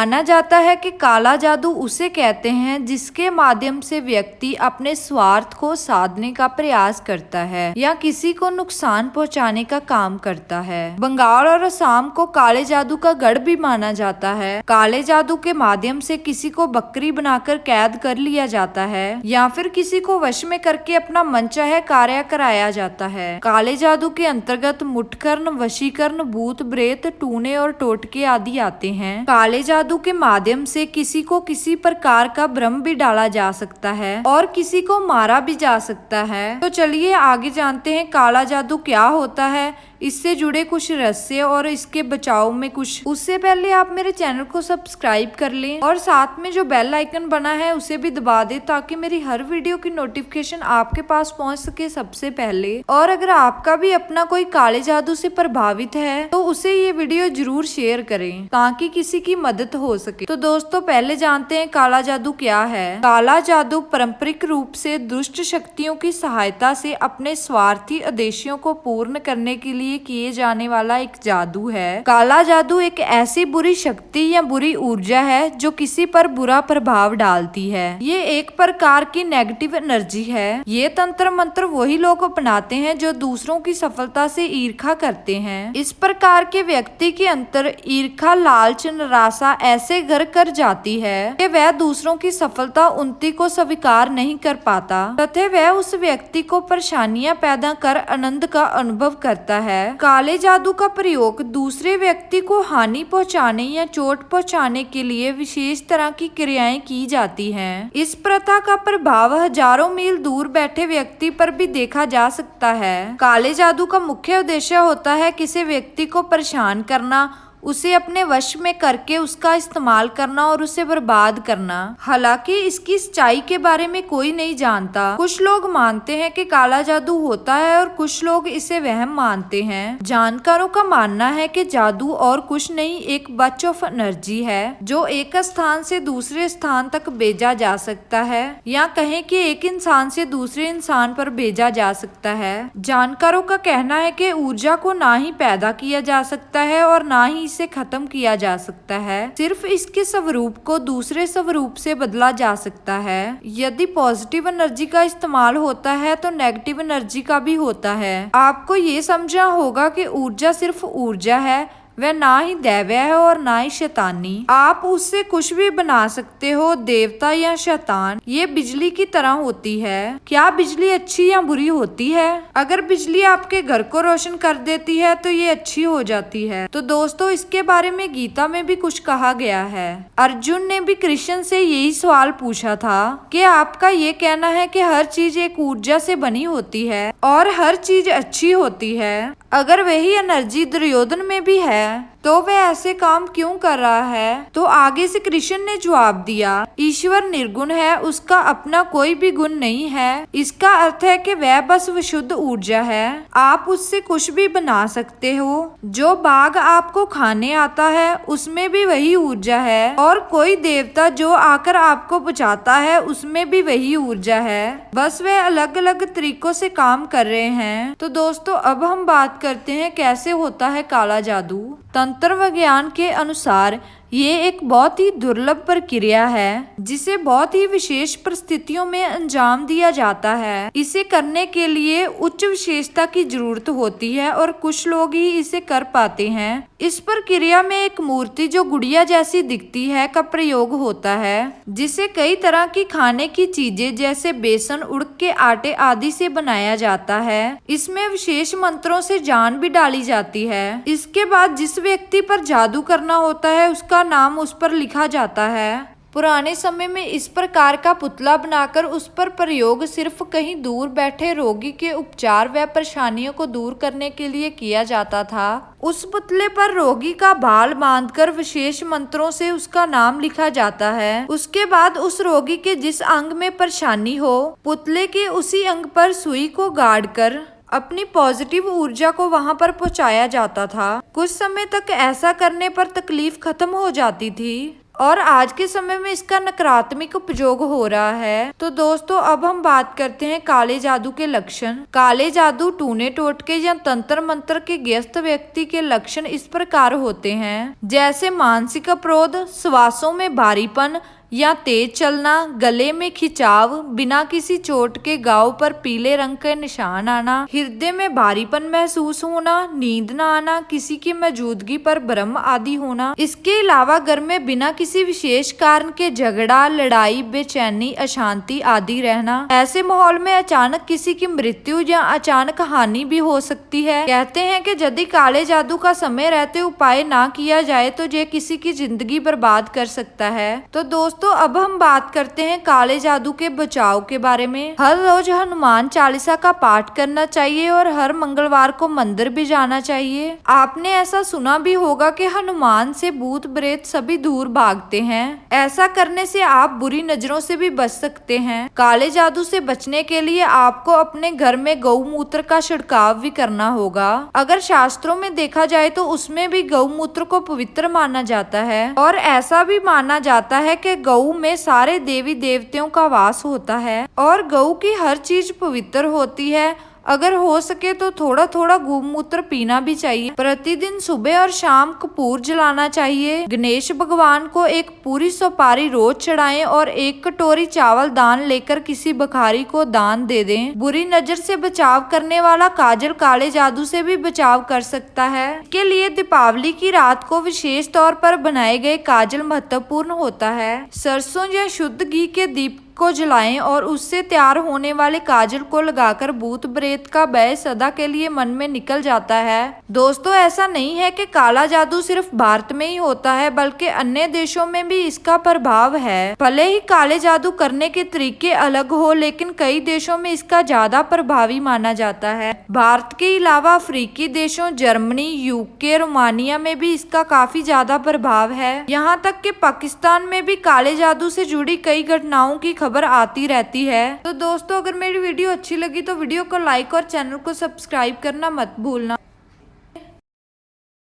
माना जाता है कि काला जादू उसे कहते हैं जिसके माध्यम से व्यक्ति अपने स्वार्थ को साधने का प्रयास करता है या किसी को नुकसान पहुंचाने का काम करता है। बंगाल और असम को काले जादू का गढ़ भी माना जाता है। काले जादू के माध्यम से किसी को बकरी बनाकर कैद कर लिया जाता है या फिर किसी को वश में करके अपना मनचाहे कार्य कराया जाता है। काले जादू के अंतर्गत मुठकरण, वशीकरण, भूत प्रेत, टूने और टोटके आदि आते हैं। काले जादू के माध्यम से किसी को किसी प्रकार का भ्रम भी डाला जा सकता है और किसी को मारा भी जा सकता है। तो चलिए आगे जानते हैं काला जादू क्या होता है, इससे जुड़े कुछ रहस्य और इसके बचाव में कुछ। उससे पहले आप मेरे चैनल को सब्सक्राइब कर लें और साथ में जो बेल आइकन बना है उसे भी दबा दें ताकि मेरी हर वीडियो की नोटिफिकेशन आपके पास पहुंच सके सबसे पहले। और अगर आपका भी अपना कोई काले जादू से प्रभावित है तो उसे ये वीडियो जरूर शेयर करें ताकि किसी की मदद हो सके। तो दोस्तों पहले जानते हैं काला जादू क्या है। काला जादू पारंपरिक रूप से दुष्ट शक्तियों की सहायता से अपने स्वार्थी उद्देश्यों को पूर्ण करने के लिए किए जाने वाला एक जादू है। काला जादू एक ऐसी बुरी शक्ति या बुरी ऊर्जा है जो किसी पर बुरा प्रभाव डालती है। ये एक प्रकार की नेगेटिव एनर्जी है। ये तंत्र मंत्र वही लोग अपनाते हैं जो दूसरों की सफलता से ईर्ष्या करते हैं। इस प्रकार के व्यक्ति के अंतर ईर्ष्या, लालच, निराशा ऐसे घर कर जाती है कि वह दूसरों की सफलता, उन्नति को स्वीकार नहीं कर पाता तथा वह उस व्यक्ति को परेशानियां पैदा कर आनंद का अनुभव करता है। काले जादू का प्रयोग दूसरे व्यक्ति को हानि पहुंचाने या चोट पहुंचाने के लिए विशेष तरह की क्रियाएं की जाती हैं। इस प्रथा का प्रभाव हजारों मील दूर बैठे व्यक्ति पर भी देखा जा सकता है। काले जादू का मुख्य उद्देश्य होता है किसी व्यक्ति को परेशान करना, उसे अपने वश में करके उसका इस्तेमाल करना और उसे बर्बाद करना। हालांकि इसकी सच्चाई के बारे में कोई नहीं जानता। कुछ लोग मानते हैं कि काला जादू होता है और कुछ लोग इसे वहम मानते हैं। जानकारों का मानना है कि जादू और कुछ नहीं एक बच ऑफ एनर्जी है जो एक स्थान से दूसरे स्थान तक भेजा जा सकता है या कहें कि एक इंसान से दूसरे इंसान पर भेजा जा सकता है। जानकारों का कहना है कि ऊर्जा को ना ही पैदा किया जा सकता है और ना ही इसे खत्म किया जा सकता है, सिर्फ इसके स्वरूप को दूसरे स्वरूप से बदला जा सकता है। यदि पॉजिटिव एनर्जी का इस्तेमाल होता है तो नेगेटिव एनर्जी का भी होता है। आपको ये समझना होगा कि ऊर्जा सिर्फ ऊर्जा है, वह ना ही दैव्य है और ना ही शैतानी। आप उससे कुछ भी बना सकते हो, देवता या शैतान। ये बिजली की तरह होती है। क्या बिजली अच्छी या बुरी होती है? अगर बिजली आपके घर को रोशन कर देती है तो ये अच्छी हो जाती है। तो दोस्तों इसके बारे में गीता में भी कुछ कहा गया है। अर्जुन ने भी कृष्ण से यही सवाल पूछा था कि आपका ये कहना है कि हर चीज एक ऊर्जा से बनी होती है और हर चीज अच्छी होती है, अगर वही एनर्जी दुर्योधन में भी है तो वह ऐसे काम क्यों कर रहा है? तो आगे से कृष्ण ने जवाब दिया, ईश्वर निर्गुण है, उसका अपना कोई भी गुण नहीं है। इसका अर्थ है कि वह बस विशुद्ध ऊर्जा है। आप उससे कुछ भी बना सकते हो। जो बाघ आपको खाने आता है उसमें भी वही ऊर्जा है और कोई देवता जो आकर आपको बचाता है उसमें भी वही ऊर्जा है, बस वह अलग अलग तरीकों से काम कर रहे हैं। तो दोस्तों अब हम बात करते हैं कैसे होता है काला जादू। तंत्र विज्ञान के अनुसार ये एक बहुत ही दुर्लभ प्रक्रिया है जिसे बहुत ही विशेष परिस्थितियों में अंजाम दिया जाता है। इसे करने के लिए उच्च विशेषता की जरूरत होती है और कुछ लोग ही इसे कर पाते हैं। इस प्रक्रिया में एक मूर्ति जो गुड़िया जैसी दिखती है का प्रयोग होता है, जिसे कई तरह की खाने की चीजें जैसे बेसन, उड़द के आटे आदि से बनाया जाता है। इसमें विशेष मंत्रों से जान भी डाली जाती है। इसके बाद जिस व्यक्ति पर जादू करना होता है उसका नाम उस पर लिखा जाता है। पुराने समय में इस प्रकार का पुतला बनाकर उस पर प्रयोग सिर्फ कहीं दूर बैठे रोगी के उपचार व परेशानियों को दूर करने के लिए किया जाता था। उस पुतले पर रोगी का बाल बांधकर विशेष मंत्रों से उसका नाम लिखा जाता है। उसके बाद उस रोगी के जिस अंग में परेशानी हो, पुतले के उसी अंग पर सुई को गाड़ कर अपनी पॉजिटिव ऊर्जा को वहां पर पहुंचाया जाता था। कुछ समय तक ऐसा करने पर तकलीफ खत्म हो जाती थी और आज के समय में इसका नकारात्मक उपयोग हो रहा है। तो दोस्तों अब हम बात करते हैं काले जादू के लक्षण। काले जादू, टूने टोटके या तंत्र मंत्र के ग्रस्त व्यक्ति के लक्षण इस प्रकार होते हैं, जैसे मानसिक अवरोध, श्वासों में भारीपन या तेज चलना, गले में खिंचाव, बिना किसी चोट के घाव पर पीले रंग के निशान आना, हृदय में भारीपन महसूस होना, नींद न आना, किसी की मौजूदगी पर भ्रम आदि होना। इसके अलावा घर में बिना किसी विशेष कारण के झगड़ा, लड़ाई, बेचैनी, अशांति आदि रहना। ऐसे माहौल में अचानक किसी की मृत्यु या अचानक हानि भी हो सकती है। कहते हैं कि यदि काले जादू का समय रहते उपाय ना किया जाए तो ये किसी की जिंदगी बर्बाद कर सकता है। तो दोस्तों अब हम बात करते हैं काले जादू के बचाव के बारे में। हर रोज हनुमान चालीसा का पाठ करना चाहिए और हर मंगलवार को मंदिर भी जाना चाहिए। आपने ऐसा सुना भी होगा कि हनुमान से भूत प्रेत सभी दूर भागते हैं। ऐसा करने से आप बुरी नजरों से भी बच सकते हैं। काले जादू से बचने के लिए आपको अपने घर में गौमूत्र का छिड़काव भी करना होगा। अगर शास्त्रों में देखा जाए तो उसमें भी गौमूत्र को पवित्र माना जाता है और ऐसा भी माना जाता है कि गऊ में सारे देवी देवताओं का वास होता है और गऊ की हर चीज पवित्र होती है। अगर हो सके तो थोड़ा थोड़ा गौमूत्र पीना भी चाहिए। प्रतिदिन सुबह और शाम कपूर जलाना चाहिए। गणेश भगवान को एक पूरी सुपारी रोज चढ़ाएं और एक कटोरी चावल दान लेकर किसी भिखारी को दान दे दें। बुरी नजर से बचाव करने वाला काजल काले जादू से भी बचाव कर सकता है। इसके लिए दीपावली की रात को विशेष तौर पर बनाए गए काजल महत्वपूर्ण होता है। सरसों या शुद्ध घी के दीप को जलाएं और उससे तैयार होने वाले काजल को लगाकर भूत प्रेत का भय सदा के लिए मन में निकल जाता है। दोस्तों ऐसा नहीं है कि काला जादू सिर्फ भारत में ही होता है, बल्कि अन्य देशों में भी इसका प्रभाव है। भले ही काले जादू करने के तरीके अलग हो, लेकिन कई देशों में इसका ज्यादा प्रभावी माना जाता है। भारत के अलावा अफ्रीकी देशों जर्मनी, यूके, रोमानिया में भी इसका काफी ज्यादा प्रभाव है। यहाँ तक कि पाकिस्तान में भी काले जादू से जुड़ी कई घटनाओं की खबर आती रहती है। तो दोस्तों अगर मेरी वीडियो अच्छी लगी तो वीडियो को लाइक और चैनल को सब्सक्राइब करना मत भूलना।